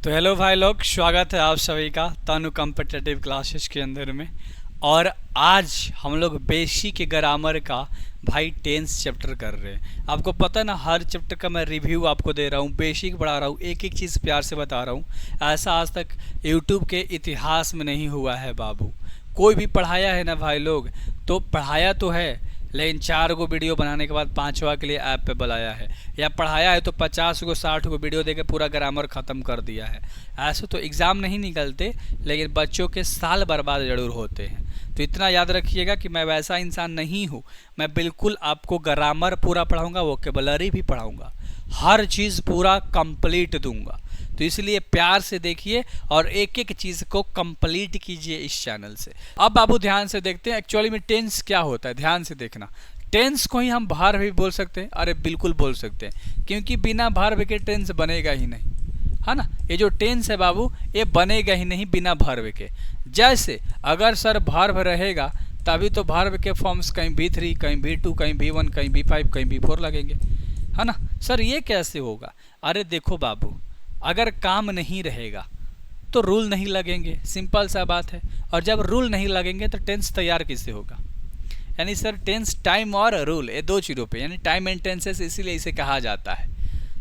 तो हेलो भाई लोग, स्वागत है आप सभी का तानु कॉम्पिटिटिव क्लासेस के अंदर में। और आज हम लोग बेसिक ग्रामर का भाई 10th चैप्टर कर रहे हैं। आपको पता है ना, हर चैप्टर का मैं रिव्यू आपको दे रहा हूँ, बेसिक पढ़ा रहा हूँ, एक एक चीज़ प्यार से बता रहा हूँ। ऐसा आज तक यूट्यूब के इतिहास में नहीं हुआ है बाबू। कोई भी पढ़ाया है ना भाई लोग, तो पढ़ाया तो है, लेकिन 4 गो वीडियो बनाने के बाद 5वां के लिए ऐप पे बुलाया है, या पढ़ाया है तो 50 गो 60 गो वीडियो देके पूरा ग्रामर ख़त्म कर दिया है। ऐसे तो एग्ज़ाम नहीं निकलते, लेकिन बच्चों के साल बर्बाद ज़रूर होते हैं। तो इतना याद रखिएगा कि मैं वैसा इंसान नहीं हूँ। मैं बिल्कुल आपको ग्रामर पूरा पढ़ाऊँगा, वोकेबलरी भी पढ़ाऊँगा, हर चीज़ पूरा कंप्लीट दूंगा। तो इसलिए प्यार से देखिए और एक एक चीज़ को कंप्लीट कीजिए इस चैनल से। अब बाबू ध्यान से देखते हैं एक्चुअली में टेंस क्या होता है। ध्यान से देखना, टेंस को ही हम भार भी बोल सकते हैं। अरे बिल्कुल बोल सकते हैं, क्योंकि बिना भार के टेंस बनेगा ही नहीं, है ना। ये जो टेंस है बाबू, ये बनेगा ही नहीं बिना भार्व के। जैसे अगर सर भार्व रहेगा तभी तो भार्व के फॉर्म्स कहीं V3, कहीं V2, कहीं V1, कहीं V5, कहीं V4 लगेंगे, है ना। सर ये कैसे होगा? अरे देखो बाबू, अगर काम नहीं रहेगा तो रूल नहीं लगेंगे, सिंपल सा बात है। और जब रूल नहीं लगेंगे तो टेंस तैयार किससे होगा? यानी सर टेंस टाइम और रूल, ये दो चीज़ों पे, यानी टाइम एंड टेंसेस, इसीलिए इसे कहा जाता है।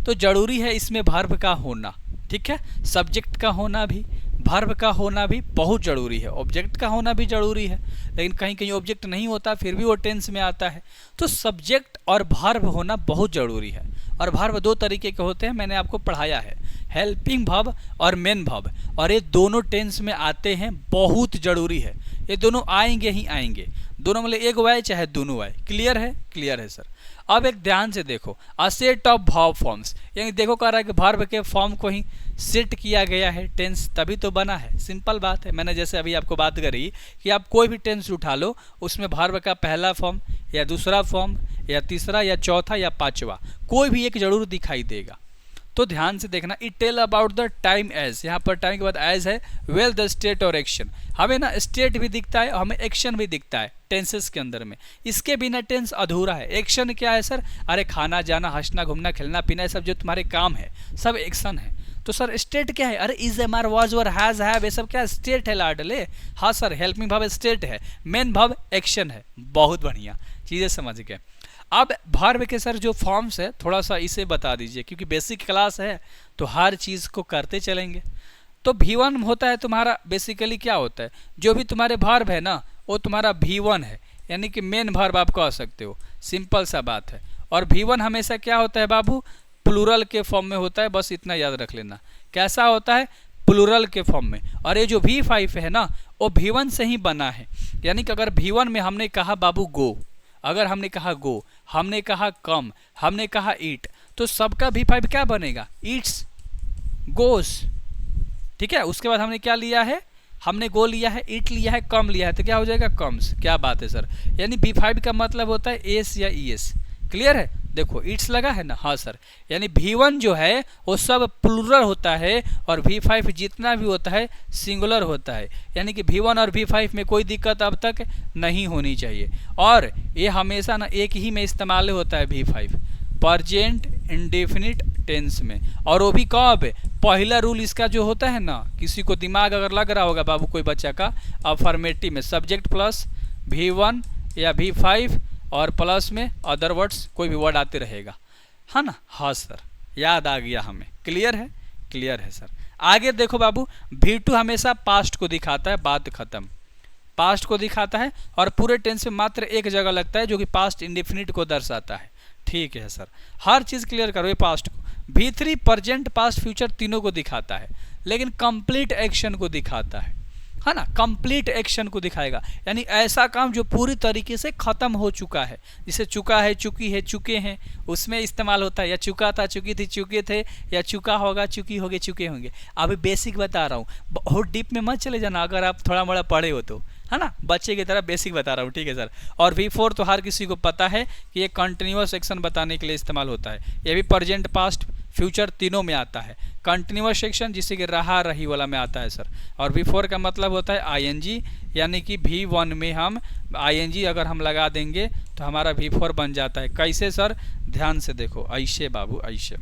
तो जरूरी है इसमें वर्ब का होना, ठीक है। सब्जेक्ट का होना भी, वर्ब का होना भी बहुत ज़रूरी है, ऑब्जेक्ट का होना भी ज़रूरी है। लेकिन कहीं कहीं ऑब्जेक्ट नहीं होता फिर भी वो टेंस में आता है। तो सब्जेक्ट और वर्ब होना बहुत ज़रूरी है। और वर्ब दो तरीके के होते हैं, मैंने आपको पढ़ाया है, हेल्पिंग वर्ब और मेन वर्ब। और ये दोनों टेंस में आते हैं, बहुत ज़रूरी है। ये दोनों आएंगे ही आएंगे, दोनों मतलब एक वाय चाहे दोनों वाय। क्लियर है? क्लियर है सर। अब एक ध्यान से देखो, a set of verb forms, यानी देखो कह रहा है कि वर्ब के फॉर्म को ही सेट किया गया है, टेंस तभी तो बना है। सिंपल बात है। मैंने जैसे अभी आपको बात करी कि आप कोई भी टेंस उठा लो, उसमें वर्ब का पहला फॉर्म या दूसरा फॉर्म या तीसरा या चौथा या पांचवा, कोई भी एक जरूर दिखाई देगा। तो ध्यान से देखना, it tell about the time age, यहाँ पर टाइम के बाद एज है, वेल द स्टेट और एक्शन। हमें ना स्टेट भी दिखता है, हमें एक्शन भी दिखता है टेंसेस के अंदर में। इसके बिना टेंस अधूरा है। एक्शन क्या है सर? अरे खाना, जाना, हंसना, घूमना, खेलना, पीना, सब जो तुम्हारे काम है सब एक्शन है। तो सर स्टेट क्या है? अरे is, am, are, was, were, has, have, ये सब क्या स्टेट है लाडले। हाँ सर, हेल्पिंग वर्ब स्टेट है, मेन वर्ब एक्शन है। बहुत बढ़िया चीज़ें समझ गए। अब वर्ब के सर जो फॉर्म्स है थोड़ा सा इसे बता दीजिए, क्योंकि बेसिक क्लास है तो हर चीज़ को करते चलेंगे। तो V1 होता है तुम्हारा, बेसिकली क्या होता है, जो भी तुम्हारे वर्ब है ना वो तुम्हारा V1 है, यानी कि मेन वर्ब आप कह सकते हो। सिंपल सा बात है। और V1 हमेशा क्या होता है बाबू? प्लूरल के फॉर्म में होता है, बस इतना याद रख लेना। कैसा होता है? प्लूरल के फॉर्म में। और ये जो V5 है ना, वो V1 से ही बना है। यानी कि अगर V1 में हमने कहा बाबू गो, अगर हमने कहा गो, हमने कहा कम, हमने कहा ईट, तो सबका V5 क्या बनेगा? ईट्स, गोस, ठीक है। उसके बाद हमने क्या लिया है? हमने गो लिया है, ईट लिया है, कम लिया है, तो क्या हो जाएगा? कम्स। क्या बात है सर। यानी V5 का मतलब होता है एस या ईएस। क्लियर है? देखो ईट्स लगा है ना, हाँ सर। यानी V1 जो है वो सब प्लूरल होता है, और V5 जितना भी होता है सिंगुलर होता है। यानी कि V1 और V5 में कोई दिक्कत अब तक नहीं होनी चाहिए। और ये हमेशा ना एक ही में इस्तेमाल होता है V5, प्रेजेंट इंडेफिनिट टेंस में। और वो भी कब? पहला रूल इसका जो होता है ना, किसी को दिमाग अगर लग रहा होगा बाबू कोई बच्चा का, अफर्मेटिव में सब्जेक्ट प्लस V1 या V5 और प्लस में अदर वर्ड्स, कोई भी वर्ड आते रहेगा, है ना। हाँ सर, याद आ गया हमें। क्लियर है? क्लियर है सर। आगे देखो बाबू, V2 हमेशा पास्ट को दिखाता है, बात खत्म, पास्ट को दिखाता है। और पूरे टेंस में मात्र एक जगह लगता है जो कि पास्ट इंडेफिनिट को दर्शाता है। ठीक है सर, हर चीज़ क्लियर करो। ये पास्ट को, V3 प्रेजेंट, पास्ट, फ्यूचर तीनों को दिखाता है, लेकिन कंप्लीट एक्शन को दिखाता है ना। कंप्लीट एक्शन को दिखाएगा, यानी ऐसा काम जो पूरी तरीके से खत्म हो चुका है, जिसे चुका है, चुकी है, चुके हैं, उसमें इस्तेमाल होता है। या चुका था, चुकी थी, चुके थे, या चुका होगा, चुकी होगे, चुके होंगे। अभी बेसिक बता रहा हूँ, बहुत डीप में मत चले जाना, अगर आप थोड़ा मोड़ा पढ़े हो तो, है ना। बच्चे की तरह बेसिक बता रहा हूँ, ठीक है सर। और V4 तो हर किसी को पता है कि ये कंटिन्यूअस एक्शन बताने के लिए इस्तेमाल होता है। ये भी प्रेजेंट, पास्ट, फ्यूचर तीनों में आता है। कंटिन्यूअस सेक्शन जिसे कि रहा रही वाला में आता है सर। और V4 का मतलब होता है ING, यानी कि V1 में हम ING अगर हम लगा देंगे तो हमारा V4 बन जाता है। कैसे सर? ध्यान से देखो, ऐसे बाबू, ऐसे।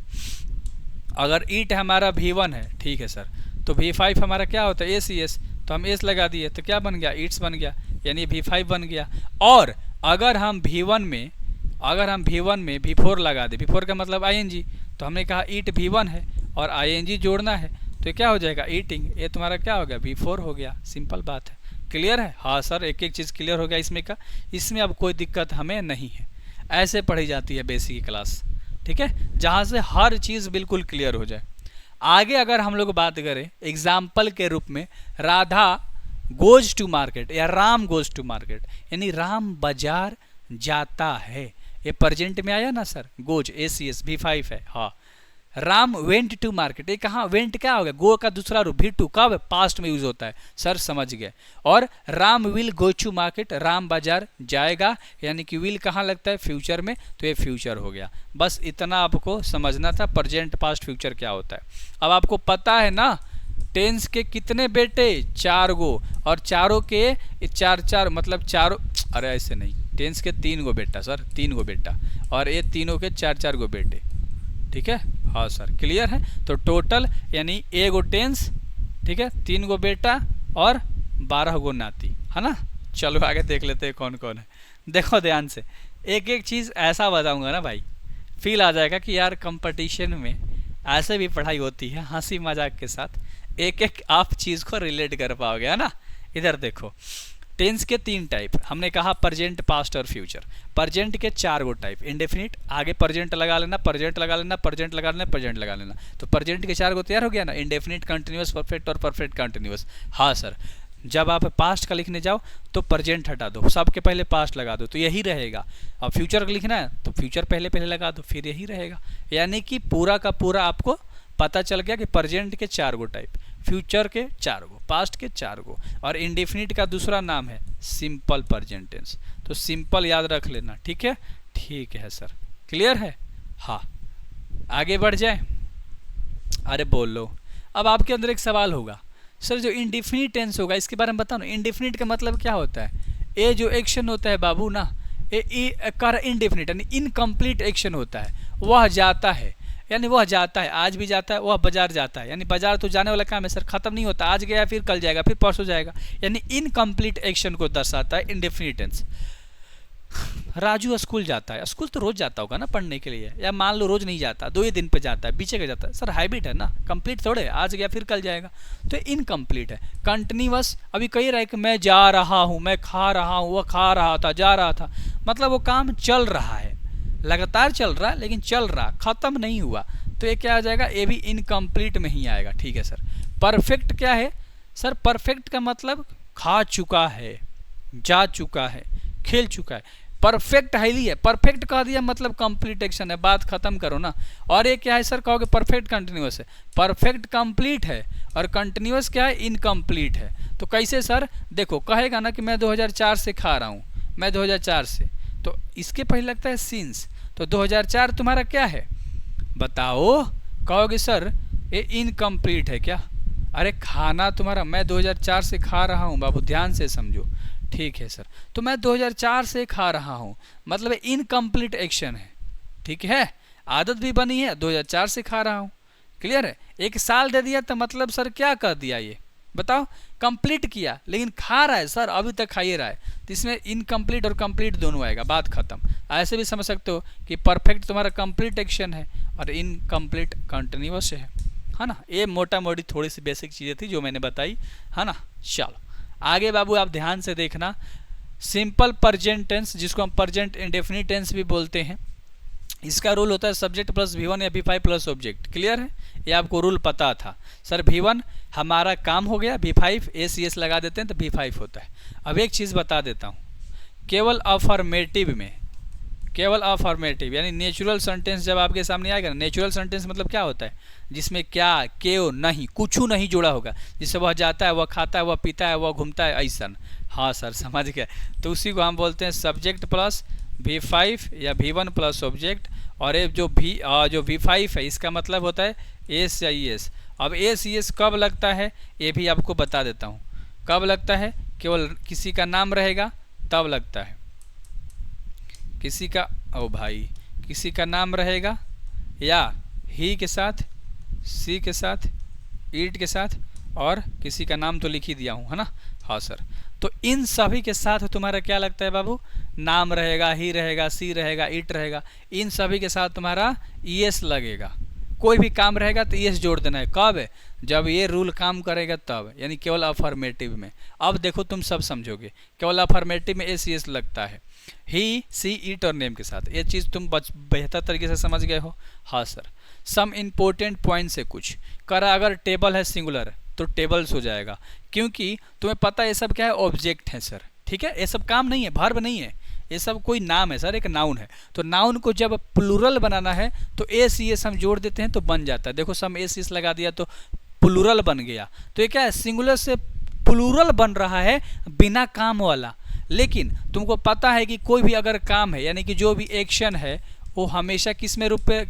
अगर ईट हमारा V1 है, ठीक है सर, तो V5 हमारा क्या होता है ACS, तो हम एस लगा दिए तो क्या बन गया ईट्स बन गया, यानी V5 बन गया। और अगर हम V1 में V4 लगा दे, V4 का मतलब ING, तो हमने कहा ईट V1 है और ING जोड़ना है तो क्या हो जाएगा ईटिंग, ये तुम्हारा क्या हो गया V4 हो गया। सिंपल बात है, क्लियर है? हाँ सर, एक एक चीज़ क्लियर हो गया इसमें का, इसमें अब कोई दिक्कत हमें नहीं है। ऐसे पढ़ी जाती है बेसिक की क्लास, ठीक है, जहाँ से हर चीज़ बिल्कुल क्लियर हो जाए। आगे अगर हम लोग बात करें एग्जाम्पल के रूप में, राधा गोज टू मार्केट या राम गोज टू मार्केट, यानी राम बाजार जाता है, ये प्रेजेंट में आया ना सर, गोज ACS V5 है। हाँ, राम वेंट टू मार्केट, ये कहाँ वेंट क्या हो गया, गो का दूसरा रूप V2, कब पास्ट में यूज होता है सर, समझ गए। और Ram will go to market, Ram बाजार जाएगा, यानी कि विल कहाँ लगता है फ्यूचर में, तो ये फ्यूचर हो गया। बस इतना आपको समझना था, प्रेजेंट पास्ट फ्यूचर क्या होता है। अब आपको पता है ना टेंस के कितने बेटे, 4 गो, और चारों के 4 मतलब चारों, अरे ऐसे नहीं, टेंस के 3 गो बेटा सर, 3 गो बेटा, और ये तीनों के 4 गो बेटे, ठीक है। हाँ सर, क्लियर है? तो टोटल यानी एगो टेंस, ठीक है, 3 गो बेटा और 12 गो नाती, है ना। चलो आगे देख लेते हैं कौन कौन है। देखो ध्यान से, एक एक चीज़ ऐसा बताऊंगा ना भाई, फील आ जाएगा कि यार कंपटीशन में ऐसे भी पढ़ाई होती है, हंसी मजाक के साथ एक एक आप चीज़ को रिलेट कर पाओगे, है ना। इधर देखो, टेंस के 3 टाइप हमने कहा, प्रेजेंट पास्ट और फ्यूचर। प्रेजेंट के 4 गो टाइप, इंडेफिनिट, आगे प्रेजेंट लगा लेना, प्रेजेंट लगा लेना, प्रेजेंट लगा लेना, प्रेजेंट लगा लेना, तो प्रेजेंट के 4 गो तैयार हो गया ना, इंडेफिनिट, कंटिन्यूअस, परफेक्ट और परफेक्ट कंटिन्यूअस। हाँ सर, जब आप पास्ट का लिखने जाओ तो प्रेजेंट हटा दो, सबके पहले पास्ट लगा दो, तो यही रहेगा। अब फ्यूचर का लिखना है तो फ्यूचर पहले लगा दो, फिर यही रहेगा। यानी कि पूरा का पूरा आपको पता चल गया कि प्रेजेंट के 4 गो टाइप, फ्यूचर के 4 गो, पास्ट के 4 गो, और इंडेफिनिट का दूसरा नाम है सिंपल प्रेजेंट टेंस। तो सिंपल याद रख लेना, ठीक है। ठीक है सर, क्लियर है? हाँ, आगे बढ़ जाए। अरे बोल लो। अब आपके अंदर एक सवाल होगा, सर जो इंडेफिनिट टेंस होगा इसके बारे में बताओ ना। इंडेफिनिट का मतलब क्या होता है? ये जो एक्शन होता है बाबू ना, ये कर इंडेफिनिट यानी इनकम्प्लीट एक्शन होता है। वह जाता है, यानी वह जाता है, आज भी जाता है। वह बाजार जाता है, यानी बाजार तो जाने वाला काम है सर, खत्म नहीं होता, आज गया फिर कल जाएगा फिर परसों जाएगा, यानी इनकम्प्लीट एक्शन को दर्शाता है इंडेफिनिट टेंस। राजू स्कूल जाता है, स्कूल तो रोज जाता होगा ना पढ़ने के लिए, या मान लो रोज नहीं जाता, 2 ही दिन पे जाता है, पीछे का जाता है सर, हैबिट है ना, कंप्लीट थोड़े आज गया फिर कल जाएगा, तो इनकम्प्लीट है। कंटिन्यूअस अभी कही रहा है कि मैं जा रहा हूँ, मैं खा रहा हूँ, वह खा रहा था, जा रहा था, मतलब वो काम चल रहा है, लगातार चल रहा है, लेकिन चल रहा, खत्म नहीं हुआ, तो ये क्या आ जाएगा, ये भी इनकम्प्लीट में ही आएगा, ठीक है सर। परफेक्ट क्या है सर? परफेक्ट का मतलब खा चुका है, जा चुका है, खेल चुका है, परफेक्ट हाईली है। परफेक्ट कह दिया मतलब कंप्लीट एक्शन है, बात खत्म करो ना। और ये क्या है सर? कहोगे परफेक्ट कंटिन्यूअस है, परफेक्ट कंप्लीट है, और कंटिन्यूअस क्या है? इनकम्प्लीट है। तो कैसे सर? देखो, कहेगा ना कि मैं 2004 से खा रहा हूँ, मैं 2004 से, तो इसके पहले लगता है सिंस, तो 2004 तुम्हारा क्या है बताओ? कहोगे सर ये इनकम्प्लीट है क्या? अरे खाना तुम्हारा, मैं 2004 से खा रहा हूँ बाबू, ध्यान से समझो, ठीक है सर। तो मैं 2004 से खा रहा हूँ मतलब इनकम्प्लीट एक्शन है, ठीक है। आदत भी बनी है, 2004 से खा रहा हूँ, क्लियर है। 1 साल दे दिया तो मतलब सर क्या कर दिया ये बताओ? कंप्लीट किया, लेकिन खा रहा है सर, अभी तक खा ही रहा है, तो इसमें इनकम्प्लीट और कंप्लीट दोनों आएगा, बात खत्म। ऐसे भी समझ सकते हो कि परफेक्ट तुम्हारा कंप्लीट एक्शन है और इनकम्प्लीट कंटिन्यूअस है ना। ये मोटा मोटी थोड़ी सी बेसिक चीज़ें थी जो मैंने बताई, है ना। चलो आगे बाबू आप ध्यान से देखना। सिंपल प्रेजेंट टेंस, जिसको हम प्रेजेंट इंडेफिनिट टेंस भी बोलते हैं, इसका रूल होता है सब्जेक्ट प्लस V1 या V5 प्लस ऑब्जेक्ट। क्लियर है? ये आपको रूल पता था सर। V1 हमारा काम हो गया, V5 ACS लगा देते हैं तो V5 होता है। अब एक चीज़ बता देता हूँ, केवल अफर्मेटिव में, केवल अफर्मेटिव यानी नेचुरल सेंटेंस जब आपके सामने आएगा ना, नेचुरल सेंटेंस मतलब क्या होता है? जिसमें क्या, क्यों, नहीं, कुछ नहीं जुड़ा होगा, जिससे वह जाता है, वह खाता है, वह पीता है, वह घूमता है, ऐसा। हाँ सर समझ गए। तो उसी को हम बोलते हैं सब्जेक्ट प्लस V5 या V1 प्लस ऑब्जेक्ट। और ये जो V5 है इसका मतलब होता है ACS। अब ACS कब लगता है ये भी आपको बता देता हूँ। कब लगता है? केवल किसी का नाम रहेगा तब लगता है, किसी का, ओ भाई, किसी का नाम रहेगा या ही के साथ सी के साथ, ईट के साथ, और किसी का नाम तो लिख ही दिया हूँ, है ना। हाँ सर, तो इन सभी के साथ तुम्हारा क्या लगता है बाबू, नाम रहेगा, ही रहेगा, सी रहेगा, इट रहेगा, इन सभी के साथ तुम्हारा ईएस लगेगा। कोई भी काम रहेगा तो ईएस जोड़ देना है। कब है, जब ये रूल काम करेगा तब, यानी केवल अफर्मेटिव में। अब देखो तुम सब समझोगे, केवल अफर्मेटिव में एस ईएस लगता है, ही, सी, इट और नेम के साथ। ये चीज़ तुम बेहतर तरीके से समझ गए हो। हाँ सर, सम इम्पोर्टेंट पॉइंट से कुछ करा, अगर टेबल है सिंगुलर तो टेबल्स हो जाएगा, क्योंकि तुम्हें पता है ये सब क्या है, ऑब्जेक्ट है सर। ठीक है, ये सब काम नहीं है, वर्ब नहीं है, ये सब कोई नाम है सर, एक नाउन है। तो नाउन को जब प्लूरल बनाना है तो एस ईएस हम जोड़ देते हैं तो बन जाता है। देखो सम एस ईएस लगा दिया तो प्लूरल बन गया। तो ये क्या है, सिंगुलर से प्लूरल बन रहा है बिना काम वाला। लेकिन तुमको पता है कि कोई भी अगर काम है, यानी कि जो भी एक्शन है वो हमेशा किस में रूप पे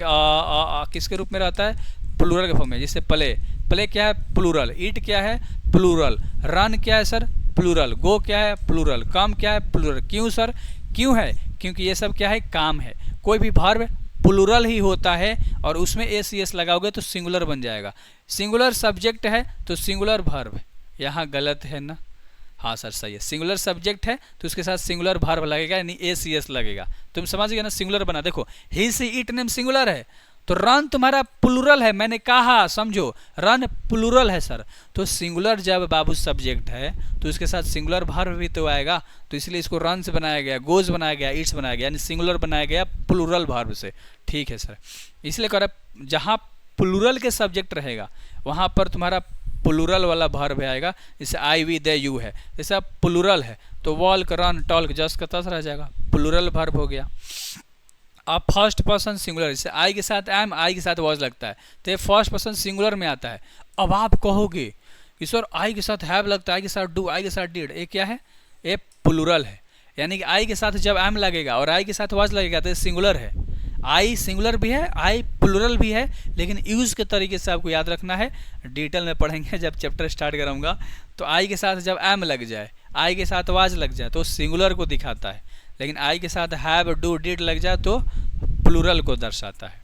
किसके रूप में रहता है, प्लूरल के फॉर्म में। जैसे प्ले, प्ले क्या है, प्लूरल। ईट क्या है, प्लूरल। रन क्या है सर, प्लूरल। गो क्या है, प्लूरल। कम क्या है, प्लूरल। क्यों सर, क्यों है, क्योंकि ये सब क्या है, काम है। कोई भी वर्ब प्लूरल ही होता है और उसमें एस ईएस लगाओगे तो सिंगुलर बन जाएगा। सिंगुलर सब्जेक्ट है तो सिंगुलर वर्ब, यहाँ गलत है ना। हाँ सर सही है, सिंगुलर सब्जेक्ट है तो उसके साथ सिंगुलर वर्ब लगेगा, यानी एस ईएस लगेगा। तुम समझ गए ना, सिंगुलर बना। देखो ही, सी, इट, नेम सिंगुलर है तो रन तुम्हारा प्लूरल है, मैंने कहा समझो, रन प्लूरल है सर। तो सिंगुलर जब बाबू सब्जेक्ट है तो उसके साथ सिंगुलर वर्ब भी तो आएगा, तो इसलिए इसको रन से बनाया गया, गोज बनाया गया, इट्स बनाया गया, यानी सिंगुलर बनाया गया प्लूरल वर्ब से। ठीक है सर, इसलिए कह रहा जहाँ प्लूरल के सब्जेक्ट रहेगा वहाँ पर तुम्हारा प्लूरल वाला वर्ब आएगा। जैसे आई, वी, दे, यू है, जैसे अब प्लूरल है तो वॉल्क, रन, टॉल्क, जस्ट का तस रह जाएगा, प्लूरल वर्ब हो गया। अब फर्स्ट पर्सन सिंगुलर, जैसे आई के साथ एम, आई के साथ वॉज लगता है तो ये फर्स्ट पर्सन सिंगुलर में आता है। अब आप कहोगे कि सर आई के साथ हैव लगता है, आई के साथ डू, आई के साथ डिड, ये क्या है, ये प्लूरल है। यानी कि आई के साथ जब एम लगेगा और आई के साथ वॉज लगेगा तो ये सिंगुलर है। आई सिंगुलर भी है, आई प्लूरल भी है, लेकिन यूज़ के तरीके से आपको याद रखना है। डिटेल में पढ़ेंगे जब चैप्टर स्टार्ट करूँगा। तो आई के साथ जब एम लग जाए, आई के साथ वाज लग जाए तो सिंगुलर को दिखाता है, लेकिन आई के साथ हैव, डू, डिड लग जाए तो प्लूरल को दर्शाता है।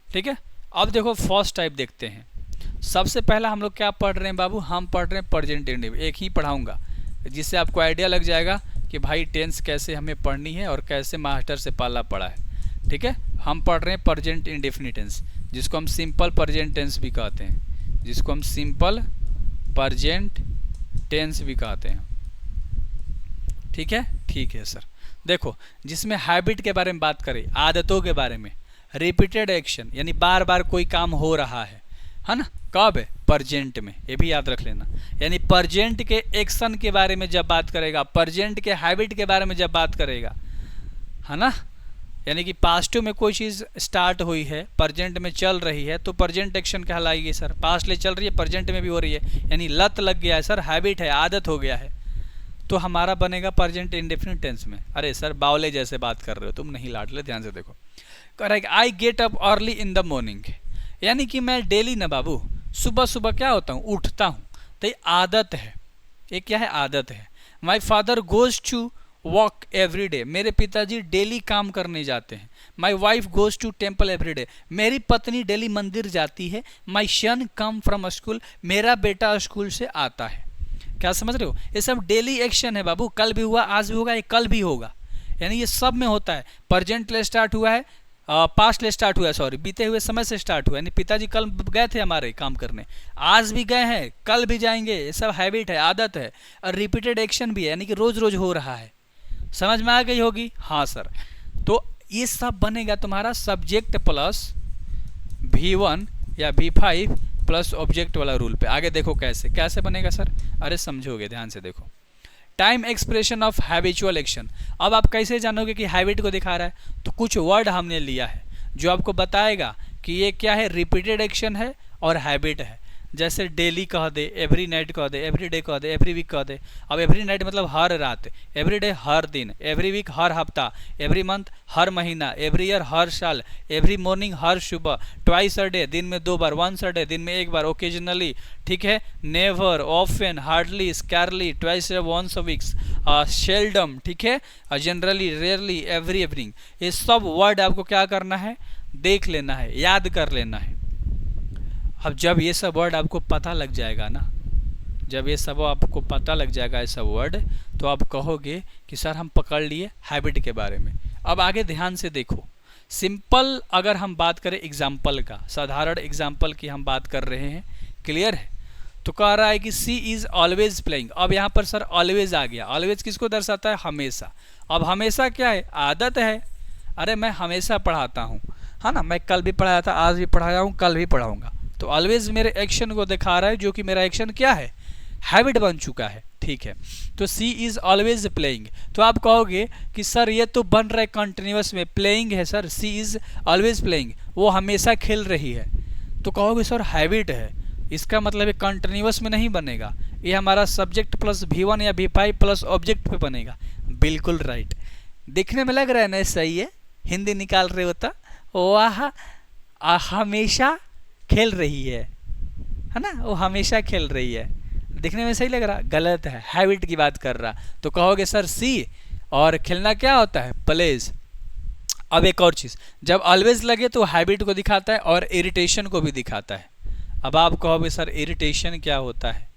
ठीक है, अब देखो फर्स्ट टाइप देखते हैं। सबसे पहला हम लोग क्या पढ़ रहे हैं बाबू, हम पढ़ रहे हैं प्रेजेंट इंडेफिनिट। एक ही पढ़ाऊंगा जिससे आपको आइडिया लग जाएगा कि भाई टेंस कैसे हमें पढ़नी है और कैसे मास्टर से पाला पड़ा है। ठीक है, हम पढ़ रहे हैं प्रेजेंट इंडेफिनिट टेंस, जिसको हम सिंपल प्रेजेंट टेंस भी कहते हैं, जिसको हम सिंपल प्रेजेंट टेंस भी कहते हैं। ठीक है, ठीक है सर। देखो जिसमें हैबिट के बारे में बात करें, आदतों के बारे में, रिपीटेड एक्शन यानी बार बार कोई काम हो रहा है ना, कब है, प्रेजेंट में, ये भी याद रख लेना। यानी प्रेजेंट के एक्शन के बारे में जब बात करेगा, प्रेजेंट के हैबिट के बारे में जब बात करेगा, है ना, यानी कि पास्ट में कोई चीज़ स्टार्ट हुई है, प्रेजेंट में चल रही है तो प्रेजेंट एक्शन कहलाएगी सर। पास्ट ले चल रही है, प्रेजेंट में भी हो रही है, यानी लत लग गया है सर, हैबिट है, आदत हो गया है, तो हमारा बनेगा प्रेजेंट इंडेफिनिट टेंस में। अरे सर बावले जैसे बात कर रहे हो तुम, नहीं लाट ले, ध्यान से देखो। Correct, I get up early in the morning, यानी कि मैं डेली ना बाबू सुबह सुबह क्या होता हूँ, उठता हूँ, तो ये आदत है। ये क्या है, आदत है। My father goes to walk every day, मेरे पिताजी डेली काम करने जाते हैं। My wife goes to temple every day, मेरी पत्नी डेली मंदिर जाती है। माई सन कम फ्रॉम स्कूल, मेरा बेटा स्कूल से आता है। क्या समझ रहे हो, ये सब डेली एक्शन है बाबू, कल भी हुआ, आज भी होगा, ये कल भी होगा, यानी ये सब में होता है। प्रेजेंट ले स्टार्ट हुआ है, पास्ट ले स्टार्ट हुआ है, सॉरी बीते हुए समय से स्टार्ट हुआ, यानी पिताजी कल गए थे हमारे काम करने, आज भी गए हैं, कल भी जाएंगे, ये सब हैबिट है, आदत है। और रिपीटेड एक्शन भी है, यानी कि रोज रोज हो रहा है। समझ में आ गई होगी, हाँ सर। तो ये सब बनेगा तुम्हारा सब्जेक्ट प्लस V1 या V5 प्लस ऑब्जेक्ट वाला रूल पे। आगे देखो कैसे कैसे बनेगा सर, अरे समझोगे, ध्यान से देखो। Time expression of habitual action, अब आप कैसे जानोगे कि हैबिट को दिखा रहा है, तो कुछ वर्ड हमने लिया है जो आपको बताएगा कि ये क्या है, रिपीटेड एक्शन है और हैबिट है। जैसे डेली कह दे, एवरी नाइट कह दे, एवरी डे कह दे, एवरी वीक कह दे। अब एवरी नाइट मतलब हर रात, एवरी डे हर दिन, एवरी वीक हर हफ्ता, एवरी मंथ हर महीना, एवरी ईयर हर साल, एवरी मॉर्निंग हर सुबह, ट्वाइस अ डे दिन में 2 बार, वंस अ डे दिन में 1 बार, ओकेजनली, ठीक है, never, often, hardly, scarcely, twice once a weeks, seldom, ठीक है, जनरली, रेयरली, एवरी इवनिंग। ये सब वर्ड आपको क्या करना है, देख लेना है, याद कर लेना है। अब जब ये सब वर्ड आपको पता लग जाएगा ना, जब ये सब आपको पता लग जाएगा ऐसा वर्ड, तो आप कहोगे कि सर हम पकड़ लिए हैबिट के बारे में। अब आगे ध्यान से देखो, सिंपल अगर हम बात करें एग्जाम्पल का, साधारण एग्जाम्पल की हम बात कर रहे हैं, क्लियर है। तो कह रहा है कि सी इज़ ऑलवेज प्लेइंग। अब यहाँ पर सर ऑलवेज आ गया। ऑलवेज किसको दर्शाता है? हमेशा। अब हमेशा क्या है? आदत है। अरे मैं हमेशा पढ़ाता हूँ, है ना, मैं कल भी पढ़ाया था, आज भी पढ़ाया हूँ, कल भी पढ़ाऊँगा। तो ऑलवेज मेरे एक्शन को दिखा रहा है, जो कि मेरा एक्शन क्या है? हैबिट बन चुका है, ठीक है। तो सी इज़ ऑलवेज प्लेइंग। तो आप कहोगे कि सर ये तो बन रहा है कंटिन्यूस में, प्लेइंग है sir, she is always playing, वो हमेशा खेल रही है। तो कहोगे सर हैबिट है, इसका मतलब ये कंटिन्यूस में नहीं बनेगा, ये हमारा सब्जेक्ट प्लस V1 या V5 प्लस ऑब्जेक्ट पे बनेगा। बिल्कुल राइट। देखने में लग रहा है ना सही है, हिंदी निकाल रहे होता, वाह हमेशा खेल रही है ना, वो हमेशा खेल रही है। दिखने में सही लग रहा? गलत है, हैबिट की बात कर रहा। तो कहोगे सर सी, और खेलना क्या होता है? प्लेज। अब एक और चीज़, जब ऑलवेज लगे तो हैबिट को दिखाता है और इरिटेशन को भी दिखाता है। अब आप कहोगे सर इरिटेशन क्या होता है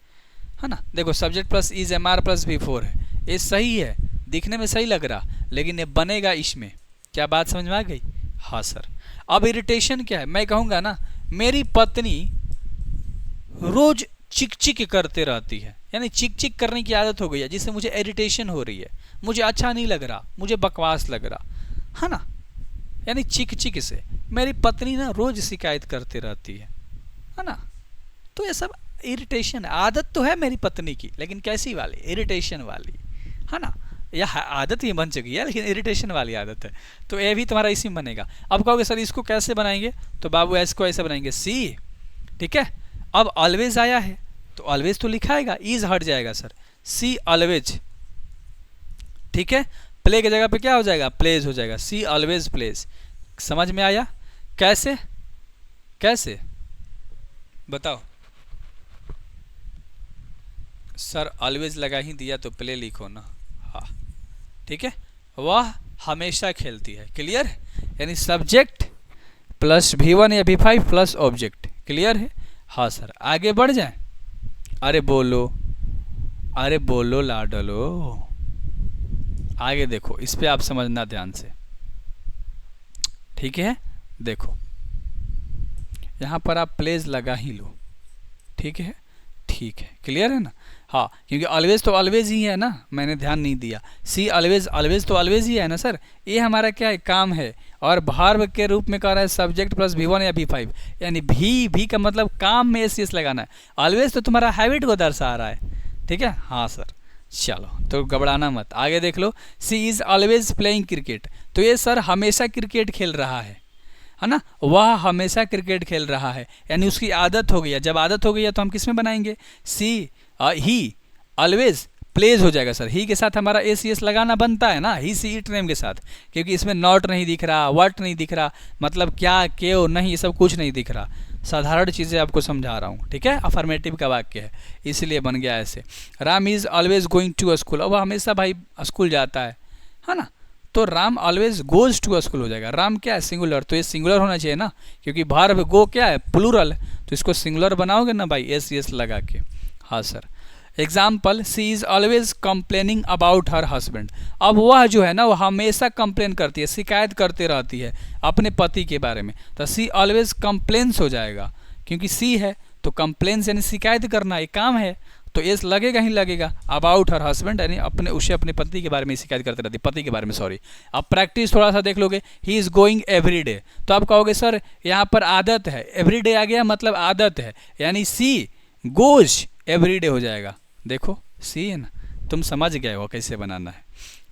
ना। देखो subject plus is MR plus V4 है, ये सही है, दिखने में सही लग रहा, लेकिन ये बनेगा इसमें। क्या बात समझ में आ गई? हाँ सर। अब इरिटेशन क्या है? मैं कहूँगा ना, मेरी पत्नी रोज चिक चिक करते रहती है, यानी चिक चिक करने की आदत हो गई है, जिससे मुझे इरिटेशन हो रही है, मुझे अच्छा नहीं लग रहा, मुझे बकवास लग रहा है ना। यानी चिक चिक से मेरी पत्नी ना रोज शिकायत करते रहती है ना। तो ये सब इरिटेशन, आदत तो है मेरी पत्नी की, लेकिन कैसी वाली? इरिटेशन वाली, है ना। यह आदत ही बन चुकी है, लेकिन इरिटेशन वाली आदत है। तो ये भी तुम्हारा इसी में बनेगा। अब कहोगे सर इसको कैसे बनाएंगे? तो बाबू इसको ऐसे बनाएंगे सी, ठीक है। अब ऑलवेज आया है तो ऑलवेज तो लिखाएगा, इज हट जाएगा सर, सी ऑलवेज, ठीक है। प्ले की जगह पे क्या हो जाएगा? प्लेज हो जाएगा, सी ऑलवेज प्लेज। समझ में आया? कैसे कैसे बताओ सर? ऑलवेज लगा ही दिया तो प्ले लिखो ना। हाँ ठीक है, वह हमेशा खेलती है, क्लियर है। यानी सब्जेक्ट प्लस V1 या V5 प्लस ऑब्जेक्ट, क्लियर है। हाँ सर, आगे बढ़ जाए। अरे बोलो, अरे बोलो लाडलो, आगे देखो, इस पे आप समझना ध्यान से, ठीक है। देखो यहाँ पर आप प्लेज लगा ही लो, ठीक है, ठीक है, क्लियर है ना। हाँ, क्योंकि ऑलवेज तो ऑलवेज ही है ना, मैंने ध्यान नहीं दिया। सी ऑलवेज, ऑलवेज तो ऑलवेज ही है ना सर, ये हमारा क्या है? काम है। और भार्ब के रूप में कह रहा है सब्जेक्ट प्लस V1 या V5, यानी भी का मतलब काम में एस लगाना है। ऑलवेज तो तुम्हारा हैबिट को दर्शा रहा है, ठीक है। हाँ सर, चलो तो घबराना मत, आगे देख लो। सी इज़ ऑलवेज प्लेइंग क्रिकेट, तो ये सर हमेशा क्रिकेट खेल रहा है ना, वह हमेशा क्रिकेट खेल रहा है, यानी उसकी आदत हो गई है। जब आदत हो गई है तो हम किस में बनाएंगे? सी ही ऑलवेज प्लेज हो जाएगा सर, ही के साथ हमारा एस लगाना बनता है ना, ही सी इट नेम के साथ, क्योंकि इसमें नॉट नहीं दिख रहा, व्हाट नहीं दिख रहा, मतलब क्या, क्यों नहीं, ये सब कुछ नहीं दिख रहा। साधारण चीज़ें आपको समझा रहा हूँ, ठीक है। अफर्मेटिव का वाक्य है, इसलिए बन गया ऐसे। Ram is always going to school, अब हमेशा भाई स्कूल जाता है ना, तो Ram always goes to school हो जाएगा। राम क्या है? सिंगुलर, तो ये सिंगुलर होना चाहिए ना, क्योंकि भार्ब गो क्या है? प्लूरल, तो इसको सिंगुलर बनाओगे ना भाई, एस लगा के। हाँ sir. Example, she is always complaining about her husband, अब वह जो है ना, वो हमेशा कंप्लेन करती है, शिकायत करते रहती है अपने पति के बारे में, तो सी ऑलवेज कंप्लेन्स हो जाएगा, क्योंकि सी है तो कंप्लेन्स यानी शिकायत करना, एक काम है, तो एस लगेगा ही लगेगा। अबाउट हर हस्बैंड यानी अपने पति के बारे में शिकायत करते रहती, पति के बारे में, सॉरी। अब प्रैक्टिस थोड़ा सा देख लोगे, he is going every day, तो आप कहोगे सर यहाँ पर आदत है, एवरी डे आ गया मतलब आदत है, यानी सी गोज एवरी डे हो जाएगा। देखो सी है ना, तुम समझ गए हो कैसे बनाना है,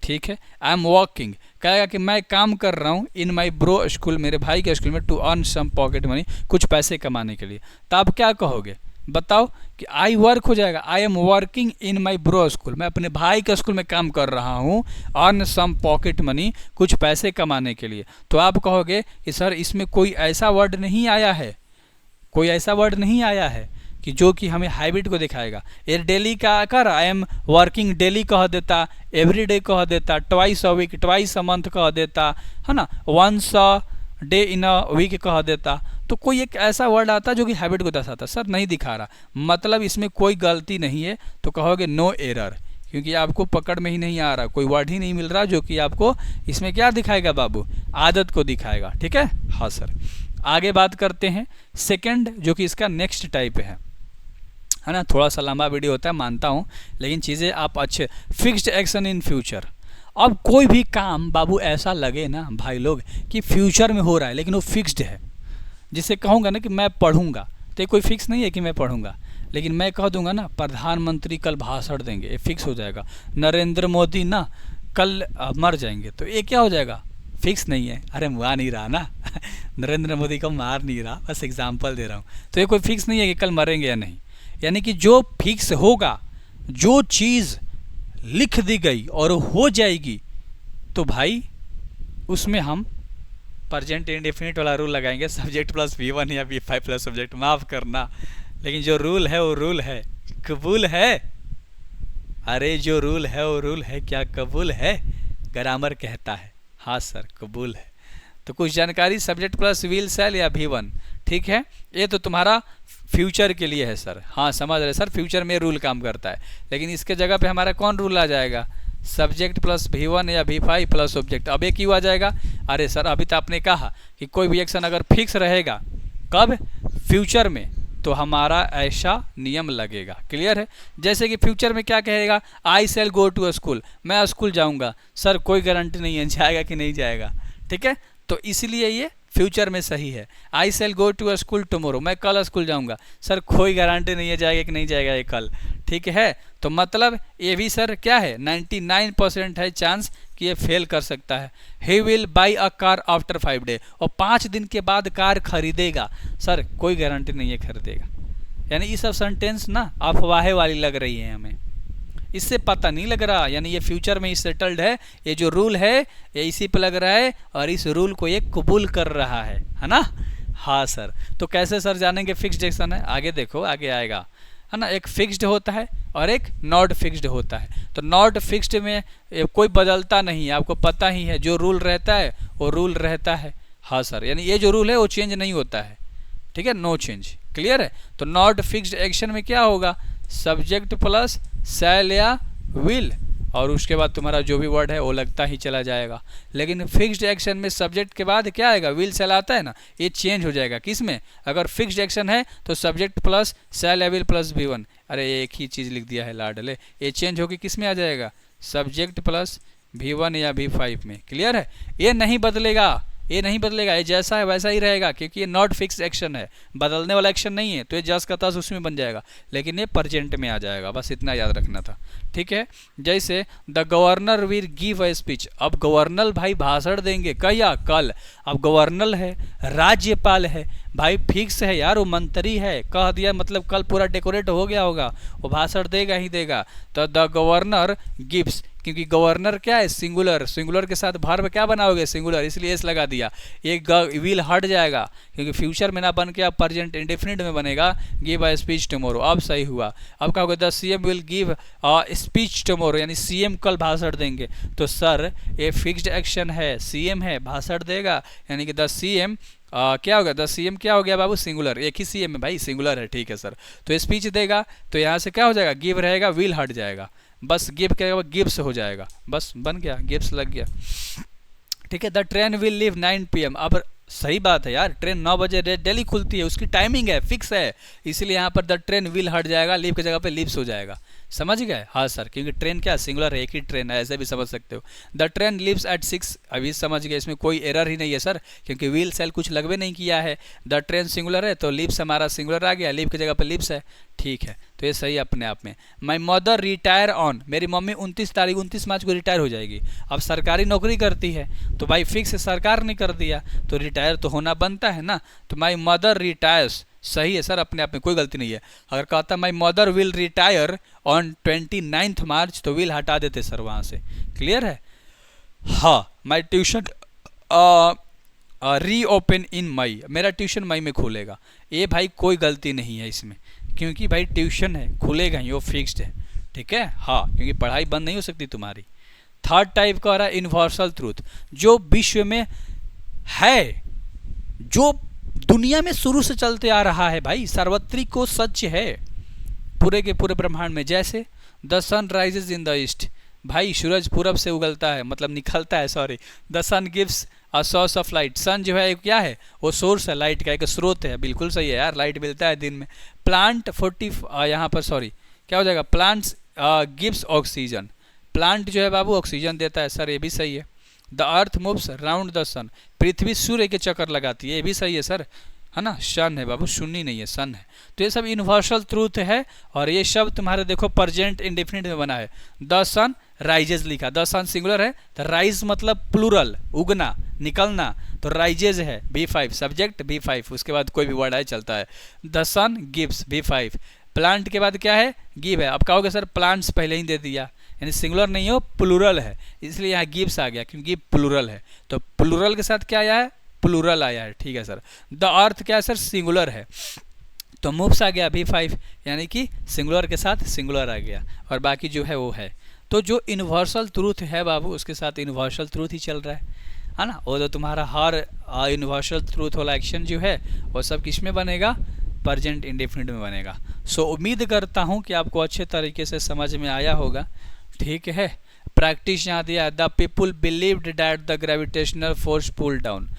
ठीक है। आई एम वर्किंग, कहेगा कि मैं काम कर रहा हूँ, इन माई ब्रो स्कूल, मेरे भाई के स्कूल में, to earn some pocket money, कुछ पैसे कमाने के लिए। तो आप क्या कहोगे? बताओ कि आई वर्क हो जाएगा, I am working in my bro school, मैं अपने भाई के स्कूल में काम कर रहा हूँ, अर्न सम पॉकेट मनी, कुछ पैसे कमाने के लिए। तो आप कहोगे कि सर इसमें कोई ऐसा वर्ड नहीं आया है, कोई ऐसा वर्ड नहीं आया है कि जो कि हमें हैबिट को दिखाएगा। ये डेली का कर, आई एम वर्किंग डेली कह देता, एवरी डे कह देता, twice a week, twice a month कह देता, है ना, once a day in a week कह देता, तो कोई एक ऐसा वर्ड आता है जो कि हैबिट को दर्शाता है, सर नहीं दिखा रहा, मतलब इसमें कोई गलती नहीं है, तो कहोगे नो एरर, क्योंकि आपको पकड़ में ही नहीं आ रहा, कोई वर्ड ही नहीं मिल रहा जो कि आपको इसमें क्या दिखाएगा बाबू, आदत को दिखाएगा। ठीक है, हाँ सर। आगे बात करते हैं सेकंड, जो कि इसका नेक्स्ट टाइप है ना। थोड़ा सा लंबा वीडियो होता है मानता हूँ, लेकिन चीज़ें आप अच्छे, फिक्स्ड एक्शन इन फ्यूचर। अब कोई भी काम बाबू ऐसा लगे ना भाई लोग कि फ्यूचर में हो रहा है लेकिन वो फिक्स्ड है, जिसे कहूँगा ना कि मैं पढ़ूंगा, तो ये कोई फिक्स नहीं है कि मैं पढ़ूंगा, लेकिन मैं कह दूंगा ना प्रधानमंत्री कल भाषण देंगे, ये फिक्स हो जाएगा। नरेंद्र मोदी ना कल मर जाएंगे, तो ये क्या हो जाएगा, फिक्स नहीं है। अरे मुआ नहीं रहा ना नरेंद्र मोदी को मार नहीं रहा, बस एग्जाम्पल दे रहा हूँ। तो ये कोई फिक्स नहीं है कि कल मरेंगे या नहीं, यानी कि जो फिक्स होगा, जो चीज़ लिख दी गई और हो जाएगी, तो भाई उसमें हम प्रेजेंट इंडेफिनिट वाला रूल लगाएंगे, सब्जेक्ट प्लस V1 या V5 प्लस सब्जेक्ट, माफ़ करना, लेकिन जो रूल है वो रूल है, कबूल है। अरे जो रूल है वो रूल है, क्या कबूल है, ग्रामर कहता है। हाँ सर कबूल है। तो कुछ जानकारी सब्जेक्ट प्लस विल शैल या V1, ठीक है, ये तो तुम्हारा फ्यूचर के लिए है सर। हाँ समझ रहे सर, फ्यूचर में रूल काम करता है, लेकिन इसके जगह पे हमारा कौन रूल आ जाएगा, सब्जेक्ट प्लस V1 या V5 प्लस ऑब्जेक्ट। अब ये क्यों आ जाएगा, अरे सर अभी तो आपने कहा कि कोई भी एक्शन अगर फिक्स रहेगा कब, फ्यूचर में, तो हमारा ऐसा नियम लगेगा। क्लियर है, जैसे कि फ्यूचर में क्या कहेगा, आई शैल गो टू स्कूल, मैं स्कूल जाऊंगा, सर कोई गारंटी नहीं है जाएगा कि नहीं जाएगा। ठीक है, तो इसलिए ये फ्यूचर में सही है। आई शैल गो टू स्कूल टुमारो, मैं कल स्कूल जाऊंगा, सर कोई गारंटी नहीं है जाएगा कि नहीं जाएगा ये कल। ठीक है, तो मतलब ये भी सर क्या है, 99% है चांस कि ये फेल कर सकता है। He will by a car after 5 day, और 5 दिन के बाद कार खरीदेगा, सर कोई गारंटी नहीं है खरीदेगा। यानी ये सब सेंटेंस ना अफवाहें वाली लग रही है हमें, इससे पता नहीं लग रहा, यानी ये फ्यूचर में ही सेटल्ड है, ये जो रूल है ये इसी पे लग रहा है और इस रूल को ये कबूल कर रहा है ना। हाँ सर, तो कैसे सर जानेंगे फिक्स्ड एक्शन है, आगे देखो आगे आएगा, है ना। एक फिक्स्ड होता है और एक नॉट फिक्स्ड होता है। तो नॉट फिक्स्ड में कोई बदलता नहीं है, आपको पता ही है, जो रूल रहता है वो रूल रहता है। हाँ सर, यानी ये जो रूल है वो चेंज नहीं होता है, ठीक है, नो चेंज। क्लियर है, तो नॉट फिक्स्ड एक्शन में क्या होगा, सब्जेक्ट प्लस शैल या विल, और उसके बाद तुम्हारा जो भी वर्ड है वो लगता ही चला जाएगा। लेकिन फिक्स्ड एक्शन में सब्जेक्ट के बाद क्या आएगा, विल शैल आता है ना, ये चेंज हो जाएगा। किस में, अगर फिक्स्ड एक्शन है तो सब्जेक्ट प्लस शैल या विल प्लस V1, अरे एक ही चीज़ लिख दिया है लाडले, ये चेंज होकर किस में आ जाएगा, सब्जेक्ट प्लस V1 या V5 में। क्लियर है, ये नहीं बदलेगा, ये नहीं बदलेगा, ये जैसा है वैसा ही रहेगा, क्योंकि ये नॉट फिक्स एक्शन है, बदलने वाला एक्शन नहीं है, तो ये जस का तस उसमें बन जाएगा, लेकिन ये प्रेजेंट में आ जाएगा, बस इतना याद रखना था। ठीक है, जैसे the governor will give a speech, अब गवर्नर भाई भाषण देंगे क्या, कल। अब गवर्नर है, राज्यपाल है, भाई फिक्स है यार, वो मंत्री है, कह दिया मतलब कल पूरा डेकोरेट हो गया होगा, वो भाषण देगा ही देगा। तो द गवर्नर गिव्स, क्योंकि गवर्नर क्या है, सिंगुलर, सिंगुलर के साथ वर्ब क्या बनाओगे, सिंगुलर, इसलिए एस लगा दिया। ये विल हट जाएगा, क्योंकि फ्यूचर में ना बन के अब प्रेजेंट इंडेफिनिट में बनेगा, गिव अ स्पीच टुमारो, अब सही हुआ। अब क्या होगा, the CM will give a speech tomorrow, यानी CM कल भाषण देंगे। तो सर ये फिक्स्ड एक्शन है, CM है, भाषण देगा, यानी कि द CM क्या होगा, द CM क्या हो गया बाबू, सिंगुलर, एक ही CM है भाई, सिंगुलर है, ठीक है सर। तो स्पीच देगा, तो यहाँ से क्या हो जाएगा, गिव रहेगा, विल हट जाएगा, बस गिव क्या होगा, गिव्स हो जाएगा, बस बन गया, गिव्स लग गया। ठीक है, the train will leave 9 PM, अब सही बात है यार, ट्रेन 9 बजे डेली खुलती है, उसकी टाइमिंग है, फिक्स है, इसलिए यहाँ पर द ट्रेन विल हट जाएगा, लीव की जगह पे लीव्स हो जाएगा। समझ गए, हाँ सर, क्योंकि ट्रेन क्या सिंगुलर है, एक ही ट्रेन है, ऐसे भी समझ सकते हो। द ट्रेन लीव्स एट 6, अभी समझ गए, इसमें कोई एरर ही नहीं है सर, क्योंकि व्हील सेल कुछ लगवे नहीं किया है। द ट्रेन सिंगुलर है तो लीव्स हमारा सिंगुलर आ गया, लीव की जगह पर लीव्स है, ठीक है, तो ये सही अपने आप में। माई मदर रिटायर ऑन, मेरी मम्मी 29 मार्च को रिटायर हो जाएगी। अब सरकारी नौकरी करती है तो भाई फिक्स सरकार ने कर दिया, तो रिटायर तो होना बनता है ना। तो माई मदर रिटायर्स, सही है सर, अपने आप में कोई गलती नहीं है। अगर कहता my mother will retire on 29 मार्च, तो विल हटा देते सर वहाँ से। क्लियर है, हाँ। माई ट्यूशन रीओपन इन मई, मेरा ट्यूशन मई में खुलेगा, ये भाई कोई गलती नहीं है इसमें, क्योंकि भाई ट्यूशन है, खुलेगा ही, वो फिक्स्ड है। ठीक है, हाँ, क्योंकि पढ़ाई बंद नहीं हो सकती तुम्हारी। थर्ड टाइप का रहा यूनिवर्सल ट्रूथ, जो विश्व में है, जो दुनिया में शुरू से चलते आ रहा है भाई, सार्वत्रिक को सच है पूरे के पूरे ब्रह्मांड में। जैसे the sun rises in the east, भाई सूरज पूरब से उगलता है, मतलब निकलता है, sorry. The sun gives a source of light, sun जो है क्या है, वो सोर्स है लाइट का, एक स्रोत है। बिल्कुल सही है यार, लाइट मिलता है दिन में। प्लांट 40 यहाँ पर सॉरी क्या हो जाएगा, प्लांट्स गिव्स ऑक्सीजन, प्लांट जो है बाबू ऑक्सीजन देता है सर, ये भी सही है। The earth moves round the sun, पृथ्वी सूर्य के चक्कर लगाती है, ये भी सही है सर, है ना। सन है बाबू, शून्य नहीं है, सन है। तो ये सब यूनिवर्सल ट्रूथ है। और ये शब्द तुम्हारे देखो प्रेजेंट इंडेफिनिट में बना है। द सन राइजेज लिखा, द सन सिंगुलर है, तो राइज मतलब प्लूरल, उगना, निकलना, तो राइजेज है V5 सब्जेक्ट, V5 उसके बाद कोई भी वर्ड आए चलता है। The sun gives V5, plant के बाद क्या है, गिव है। अब कहोगे सर प्लांट्स पहले ही दे दिया, यानी सिंगुलर नहीं हो, प्लूरल है, इसलिए यहाँ गिव्स आ गया क्योंकि प्लूरल है। तो प्लूरल के साथ क्या आया है, प्लूरल आया है, ठीक है सर। द अर्थ क्या है सर, सिंगुलर है, तो मूव्स आ गया V5, यानी कि सिंगुलर के साथ सिंगुलर आ गया, और बाकी जो है वो है। तो जो यूनिवर्सल ट्रूथ है बाबू, उसके साथ यूनिवर्सल ट्रूथ ही चल रहा है ना। और जो तुम्हारा हर यूनिवर्सल ट्रूथ वाला एक्शन जो है वो सब किस में बनेगा, प्रेजेंट इंडेफिनिट में बनेगा। सो उम्मीद करता हूँ कि आपको अच्छे तरीके से समझ में आया होगा, ठीक है। प्रैक्टिस यहाँ दिया, the people believed that the gravitational force pull down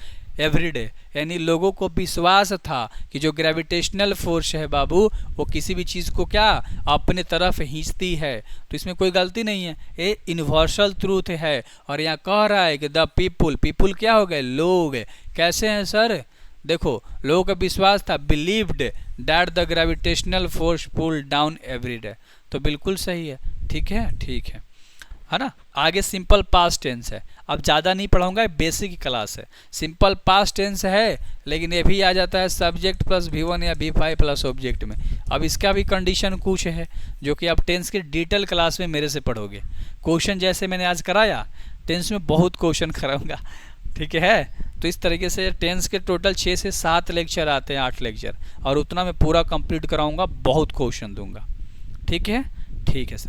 every day, यानी लोगों को विश्वास था कि जो ग्रेविटेशनल फोर्स है बाबू, वो किसी भी चीज़ को क्या अपने तरफ खींचती है। तो इसमें कोई गलती नहीं है, ये यूनिवर्सल ट्रूथ है। और यहाँ कह रहा है कि द पीपुल, पीपुल क्या हो गए, लोग। कैसे हैं सर, देखो लोगों का विश्वास था, believed that the gravitational force pull down every day, तो बिल्कुल सही है, ठीक है, ठीक है ना। आगे सिंपल पास्ट टेंस है, अब ज़्यादा नहीं पढ़ाऊंगा, बेसिक क्लास है। सिंपल पास्ट टेंस है, लेकिन ये भी आ जाता है सब्जेक्ट प्लस V1 या V5 प्लस ऑब्जेक्ट में। अब इसका भी कंडीशन कुछ है जो कि आप टेंस के डिटेल क्लास में मेरे से पढ़ोगे। क्वेश्चन जैसे मैंने आज कराया, टेंस में बहुत क्वेश्चन कराऊंगा, ठीक है। तो इस तरीके से टेंस के टोटल 6 से 7 लेक्चर आते हैं, 8 लेक्चर, और उतना मैं पूरा कंप्लीट कराऊंगा, बहुत क्वेश्चन दूंगा, ठीक है, ठीक है सर।